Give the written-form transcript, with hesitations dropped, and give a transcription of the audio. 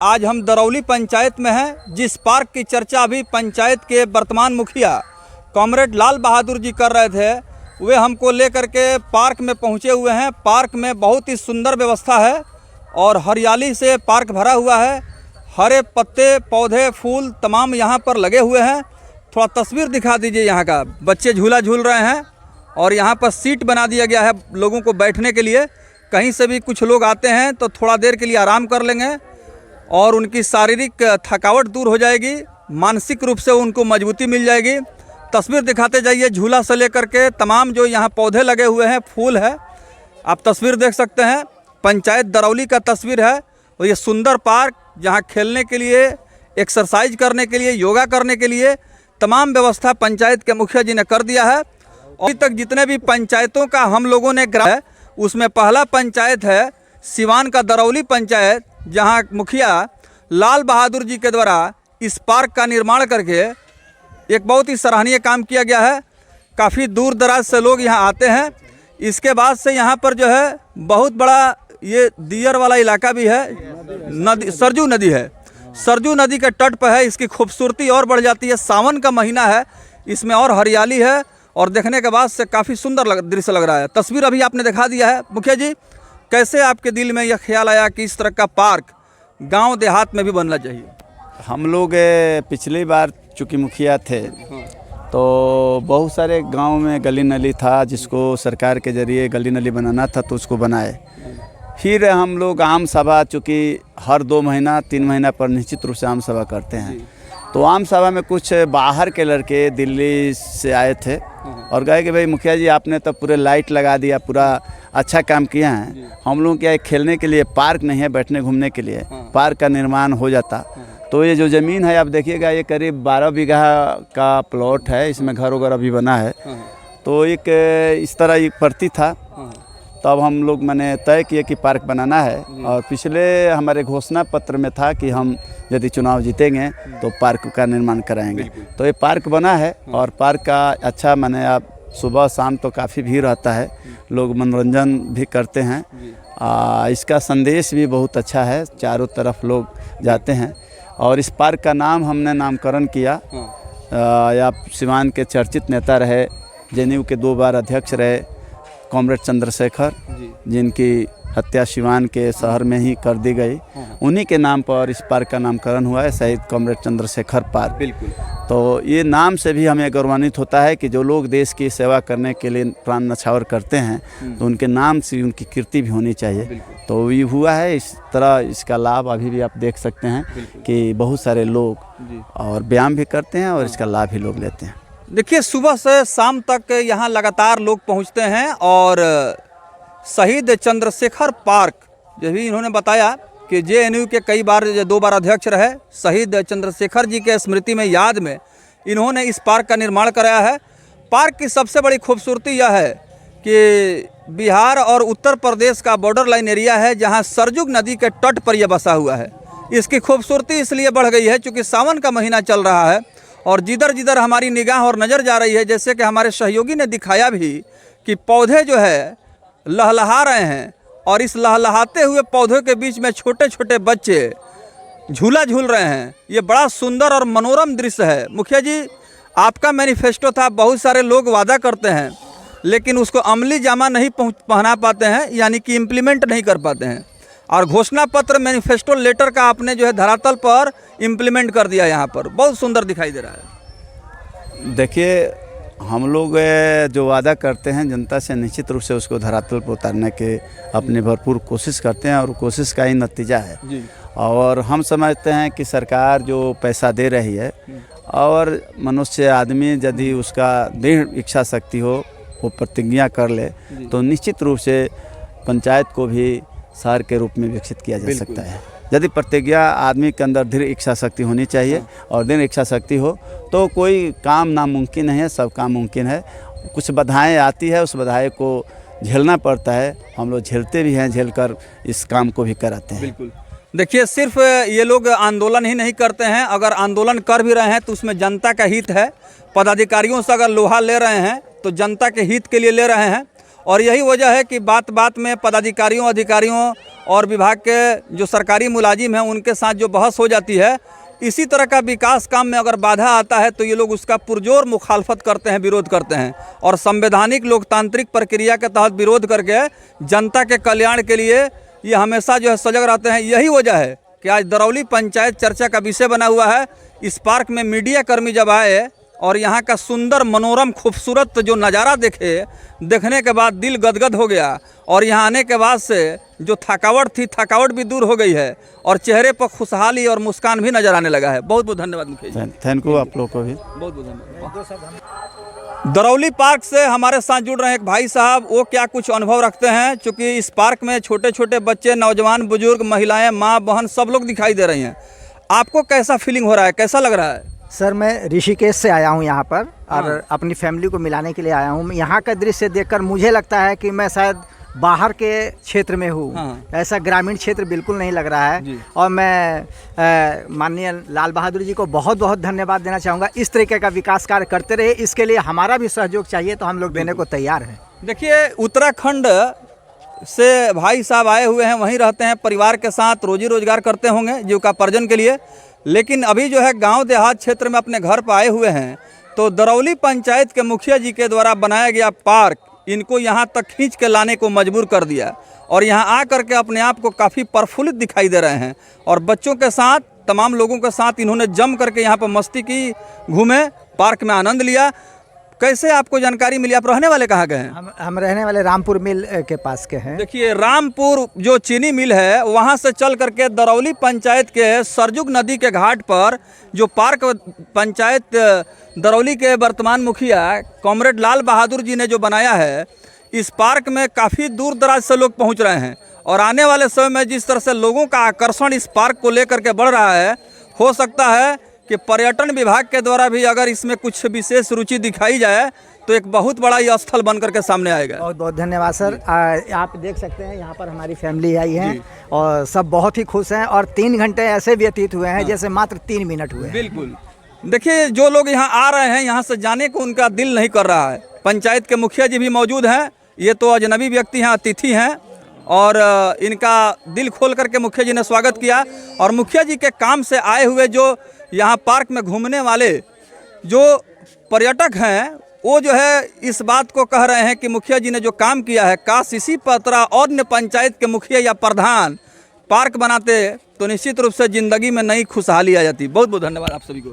आज हम दरौली पंचायत में हैं, जिस पार्क की चर्चा अभी पंचायत के वर्तमान मुखिया कॉमरेड लाल बहादुर जी कर रहे थे, वे हमको लेकर के पार्क में पहुंचे हुए हैं। पार्क में बहुत ही सुंदर व्यवस्था है और हरियाली से पार्क भरा हुआ है। हरे पत्ते, पौधे, फूल तमाम यहाँ पर लगे हुए हैं। थोड़ा तस्वीर दिखा दीजिए यहाँ का। बच्चे झूला झूल रहे हैं और यहाँ पर सीट बना दिया गया है लोगों को बैठने के लिए। कहीं से भी कुछ लोग आते हैं तो थोड़ा देर के लिए आराम कर लेंगे और उनकी शारीरिक थकावट दूर हो जाएगी, मानसिक रूप से उनको मजबूती मिल जाएगी। तस्वीर दिखाते जाइए, झूला से लेकर के तमाम जो यहाँ पौधे लगे हुए हैं, फूल है, आप तस्वीर देख सकते हैं। पंचायत दरौली का तस्वीर है और ये सुंदर पार्क जहाँ खेलने के लिए, एक्सरसाइज करने के लिए, योगा करने के लिए तमाम व्यवस्था पंचायत के मुखिया जी ने कर दिया है। अभी तक जितने भी पंचायतों का हम लोगों ने है, उसमें पहला पंचायत है सिवान का दरौली पंचायत, जहां मुखिया लाल बहादुर जी के द्वारा इस पार्क का निर्माण करके एक बहुत ही सराहनीय काम किया गया है। काफ़ी दूर दराज से लोग यहां आते हैं। इसके बाद से यहां पर जो है बहुत बड़ा ये दियर वाला इलाका भी है, नदी सरजू नदी है। सरजू नदी के तट पर है। इसकी खूबसूरती और बढ़ जाती है। सावन का महीना है, इसमें और हरियाली है और देखने के बाद से काफ़ी सुंदर दृश्य लग रहा है। तस्वीर अभी आपने दिखा दिया है। मुखिया जी, कैसे आपके दिल में यह ख्याल आया कि इस तरह का पार्क गांव देहात में भी बनना चाहिए? हम लोग पिछली बार चूँकि मुखिया थे तो बहुत सारे गांव में गली नली था, जिसको सरकार के ज़रिए गली नली बनाना था तो उसको बनाए। फिर हम लोग आम सभा, चूँकि हर 2 महीना 3 महीना पर निश्चित रूप से आम सभा करते हैं, तो आम सभा में कुछ बाहर के लड़के दिल्ली से आए थे और कहे कि भाई मुखिया जी आपने तो पूरे लाइट लगा दिया, पूरा अच्छा काम किया है, हम लोग क्या खेलने के लिए पार्क नहीं है, बैठने घूमने के लिए पार्क का निर्माण हो जाता। तो ये जो ज़मीन है आप देखिएगा, ये करीब 12 बीघा का प्लॉट है, इसमें घर वगैरह भी बना है। तो एक इस तरह एक प्रति था, तब हम लोग मैंने तय किए कि पार्क बनाना है। और पिछले हमारे घोषणा पत्र में था कि हम यदि चुनाव जीतेंगे तो पार्क का निर्माण कराएंगे। तो ये पार्क बना है और पार्क का अच्छा माने आप सुबह शाम तो काफ़ी भीड़ रहता है, लोग मनोरंजन भी करते हैं। इसका संदेश भी बहुत अच्छा है, चारों तरफ लोग जाते हैं। और इस पार्क का नाम हमने नामकरण किया, या सिवान के चर्चित नेता रहे, जेएनयू के 2 बार अध्यक्ष रहे कॉमरेड चंद्रशेखर, जिनकी हत्या सिवान के शहर में ही कर दी गई, उन्हीं के नाम पर इस पार्क का नामकरण हुआ है, शहीद कॉमरेड चंद्रशेखर पार्क। बिल्कुल। तो ये नाम से भी हमें गौरवान्वित होता है कि जो लोग देश की सेवा करने के लिए प्राण न्यौछावर करते हैं तो उनके नाम से उनकी कीर्ति भी होनी चाहिए। तो ये हुआ है। इस तरह इसका लाभ अभी भी आप देख सकते हैं कि बहुत सारे लोग और व्यायाम भी करते हैं और इसका लाभ भी लोग लेते हैं। देखिए, सुबह से शाम तक यहाँ लगातार लोग पहुँचते हैं और शहीद चंद्रशेखर पार्क, जो भी इन्होंने बताया कि जेएनयू के कई बार 2 बार अध्यक्ष रहे, शहीद चंद्रशेखर जी के स्मृति में, याद में इन्होंने इस पार्क का निर्माण कराया है। पार्क की सबसे बड़ी खूबसूरती यह है कि बिहार और उत्तर प्रदेश का बॉर्डर लाइन एरिया है, जहां सरजू नदी के तट पर यह बसा हुआ है। इसकी खूबसूरती इसलिए बढ़ गई है क्योंकि सावन का महीना चल रहा है और जिधर जिधर हमारी निगाह और नज़र जा रही है, जैसे कि हमारे सहयोगी ने दिखाया भी कि पौधे जो है लहलहा रहे हैं और इस लहलहाते हुए पौधों के बीच में छोटे छोटे बच्चे झूला झूल रहे हैं। ये बड़ा सुंदर और मनोरम दृश्य है। मुखिया जी, आपका मैनिफेस्टो था, बहुत सारे लोग वादा करते हैं लेकिन उसको अमली जामा नहीं पहना पाते हैं, यानी कि इम्प्लीमेंट नहीं कर पाते हैं। और घोषणा पत्र, मैनिफेस्टो लेटर का आपने जो है धरातल पर इम्प्लीमेंट कर दिया, यहाँ पर बहुत सुंदर दिखाई दे रहा है। देखिए, हम लोग जो वादा करते हैं जनता से, निश्चित रूप से उसको धरातल पर उतारने के अपनी भरपूर कोशिश करते हैं और कोशिश का ही नतीजा है जी। और हम समझते हैं कि सरकार जो पैसा दे रही है और मनुष्य आदमी यदि उसका दृढ़ इच्छा शक्ति हो, वो प्रतिज्ञा कर ले तो निश्चित रूप से पंचायत को भी शहर के रूप में विकसित किया जा सकता है। यदि प्रतिज्ञा आदमी के अंदर दृढ़ इच्छा शक्ति होनी चाहिए और दृढ़ इच्छा शक्ति हो तो कोई काम नामुमकिन नहीं है, सब काम मुमकिन है। कुछ बाधाएं आती है, उस बाधाएं को झेलना पड़ता है, हम लोग झेलते भी हैं, झेलकर इस काम को भी कराते हैं। बिल्कुल। देखिए, सिर्फ ये लोग आंदोलन ही नहीं करते हैं, अगर आंदोलन कर भी रहे हैं तो उसमें जनता का हित है। पदाधिकारियों से अगर लोहा ले रहे हैं तो जनता के हित के लिए ले रहे हैं और यही वजह है कि बात बात में पदाधिकारियों, अधिकारियों और विभाग के जो सरकारी मुलाजिम हैं उनके साथ जो बहस हो जाती है, इसी तरह का विकास काम में अगर बाधा आता है तो ये लोग उसका पुरजोर मुखालफत करते हैं, विरोध करते हैं और संवैधानिक लोकतांत्रिक प्रक्रिया के तहत विरोध करके जनता के कल्याण के लिए ये हमेशा जो है सजग रहते हैं। यही वजह है कि आज दरौली पंचायत चर्चा का विषय बना हुआ है। इस पार्क में मीडिया कर्मी जब आए और यहाँ का सुंदर मनोरम खूबसूरत जो नज़ारा देखने के बाद दिल गदगद हो गया और यहाँ आने के बाद से जो थकावट थी, थकावट भी दूर हो गई है और चेहरे पर खुशहाली और मुस्कान भी नजर आने लगा है। बहुत बहुत धन्यवाद मुखिया जी। थैंक यू आप लोग को भी बहुत बहुत धन्यवाद। दरौली पार्क से हमारे साथ जुड़ रहे हैं एक भाई साहब, वो क्या कुछ अनुभव रखते हैं, चूँकि इस पार्क में छोटे छोटे बच्चे, नौजवान, बुजुर्ग, महिलाएं, माँ बहन सब लोग दिखाई दे रही हैं। आपको कैसा फीलिंग हो रहा है, कैसा लग रहा है? सर मैं ऋषिकेश से आया हूँ यहाँ पर और अपनी फैमिली को मिलाने के लिए आया हूँ। यहाँ का दृश्य देखकर मुझे लगता है कि मैं शायद बाहर के क्षेत्र में हूँ। ऐसा ग्रामीण क्षेत्र बिल्कुल नहीं लग रहा है। और मैं माननीय लाल बहादुर जी को बहुत बहुत धन्यवाद देना चाहूँगा। इस तरीके का विकास कार्य करते रहे, इसके लिए हमारा भी सहयोग चाहिए तो हम लोग देने को तैयार हैं। देखिए, उत्तराखंड से भाई साहब आए हुए हैं, वहीं रहते हैं, परिवार के साथ रोजी रोजगार करते होंगे जीविकोपार्जन के लिए, लेकिन अभी जो है गांव देहात क्षेत्र में अपने घर पर आए हुए हैं। तो दरौली पंचायत के मुखिया जी के द्वारा बनाया गया पार्क इनको यहाँ तक खींच के लाने को मजबूर कर दिया और यहाँ आकर के अपने आप को काफ़ी प्रफुल्लित दिखाई दे रहे हैं और बच्चों के साथ, तमाम लोगों के साथ इन्होंने जम करके यहाँ पर मस्ती की, घूमे, पार्क में आनंद लिया। कैसे आपको जानकारी मिली? आप रहने वाले कहाँ के हैं? हम रहने वाले रामपुर मिल के पास के हैं। देखिए, रामपुर जो चीनी मिल है वहाँ से चल करके दरौली पंचायत के सरजुग नदी के घाट पर जो पार्क पंचायत दरौली के वर्तमान मुखिया कॉमरेड लाल बहादुर जी ने जो बनाया है, इस पार्क में काफ़ी दूर दराज से लोग पहुँच रहे हैं और आने वाले समय में जिस तरह से लोगों का आकर्षण इस पार्क को लेकर के बढ़ रहा है, हो सकता है कि पर्यटन विभाग के द्वारा भी अगर इसमें कुछ विशेष रुचि दिखाई जाए तो एक बहुत बड़ा ये स्थल बन करके सामने आएगा। बहुत बहुत धन्यवाद सर। आप देख सकते हैं यहाँ पर हमारी फैमिली आई है और सब बहुत ही खुश हैं और 3 घंटे ऐसे व्यतीत हुए हैं जैसे मात्र 3 मिनट हुए हैं। बिल्कुल। देखिए, जो लोग यहाँ आ रहे हैं, यहाँ से जाने को उनका दिल नहीं कर रहा है। पंचायत के मुखिया जी भी मौजूद हैं, ये तो अजनबी व्यक्ति हैं, अतिथि हैं और इनका दिल खोल करके मुखिया जी ने स्वागत किया और मुखिया जी के काम से आए हुए जो यहाँ पार्क में घूमने वाले जो पर्यटक हैं, वो जो है इस बात को कह रहे हैं कि मुखिया जी ने जो काम किया है, काश इसी तरह अन्य पंचायत के मुखिया या प्रधान पार्क बनाते तो निश्चित रूप से ज़िंदगी में नई खुशहाली आ जाती। बहुत बहुत धन्यवाद आप सभी को।